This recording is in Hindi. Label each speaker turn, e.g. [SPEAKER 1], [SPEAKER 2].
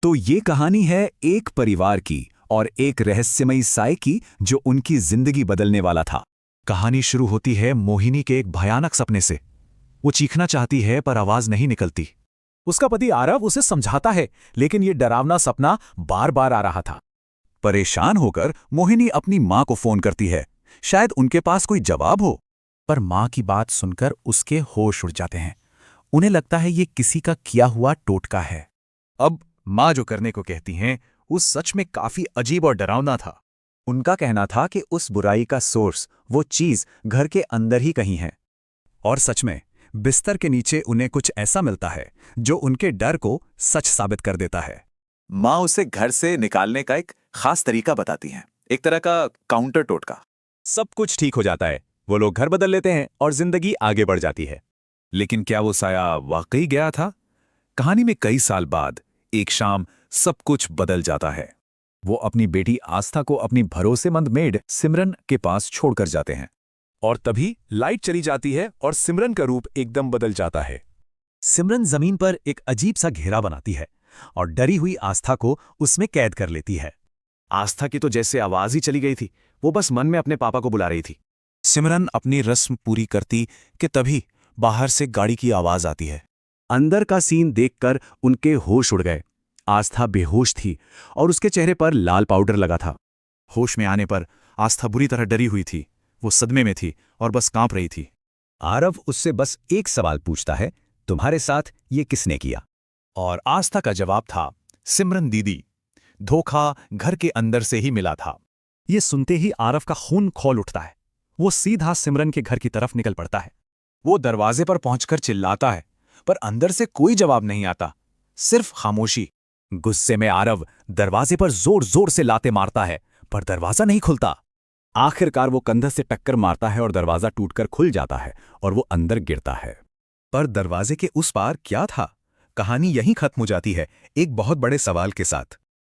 [SPEAKER 1] तो ये कहानी है एक परिवार की और एक रहस्यमयी साय की जो उनकी जिंदगी बदलने वाला था। कहानी शुरू होती है मोहिनी के एक भयानक सपने से। वो चीखना चाहती है पर आवाज नहीं निकलती।
[SPEAKER 2] उसका पति आरव उसे समझाता है, लेकिन ये डरावना सपना बार बार आ रहा था।
[SPEAKER 1] परेशान होकर मोहिनी अपनी माँ को फोन करती है, शायद उनके पास कोई जवाब हो।
[SPEAKER 2] पर माँ की बात सुनकर उसके होश उड़ जाते हैं। उन्हें लगता है ये किसी का किया हुआ टोटका है।
[SPEAKER 1] अब माँ जो करने को कहती हैं उस सच में काफी अजीब और डरावना था। उनका कहना था कि उस बुराई का सोर्स, वो चीज घर के अंदर ही कहीं है। और सच में बिस्तर के नीचे उन्हें कुछ ऐसा मिलता है जो उनके डर को सच साबित कर देता है। माँ उसे घर से निकालने का एक खास तरीका बताती हैं, एक तरह का काउंटर टोटका।
[SPEAKER 2] सब कुछ ठीक हो जाता है, वो लोग घर बदल लेते हैं और जिंदगी आगे बढ़ जाती है।
[SPEAKER 1] लेकिन क्या वो साया वाकई गया था? कहानी में कई साल बाद एक शाम सब कुछ बदल जाता है। वो अपनी बेटी आस्था को अपनी भरोसेमंद मेड सिमरन के पास छोड़कर जाते हैं।
[SPEAKER 2] और तभी लाइट चली जाती है और सिमरन का रूप एकदम बदल जाता है।
[SPEAKER 1] सिमरन जमीन पर एक अजीब सा घेरा बनाती है और डरी हुई आस्था को उसमें कैद कर लेती है।
[SPEAKER 2] आस्था की तो जैसे आवाज ही चली गई थी, वो बस मन में अपने पापा को बुला रही थी।
[SPEAKER 1] सिमरन अपनी रस्म पूरी करती कि तभी बाहर से गाड़ी की आवाज आती है।
[SPEAKER 2] अंदर का सीन देखकर उनके होश उड़ गए। आस्था बेहोश थी और उसके चेहरे पर लाल पाउडर लगा था।
[SPEAKER 1] होश में आने पर आस्था बुरी तरह डरी हुई थी। वो सदमे में थी और बस कांप रही थी। आरव उससे बस एक सवाल पूछता है, तुम्हारे साथ ये किसने किया? और आस्था का जवाब था, सिमरन दीदी। धोखा घर के अंदर से ही मिला था।
[SPEAKER 2] ये सुनते ही आरव का खून खौल उठता है। वो सीधा सिमरन के घर की तरफ निकल पड़ता है।
[SPEAKER 1] वो दरवाजे पर पहुंचकर चिल्लाता है, पर अंदर से कोई जवाब नहीं आता, सिर्फ खामोशी। गुस्से में आरव दरवाजे पर जोर जोर से लाते मारता है, पर दरवाजा नहीं खुलता। आखिरकार वो कंधे से टक्कर मारता है और दरवाजा टूटकर खुल जाता है और वो अंदर गिरता है। पर दरवाजे के उस पार क्या था? कहानी यहीं खत्म हो जाती है एक बहुत बड़े सवाल के साथ।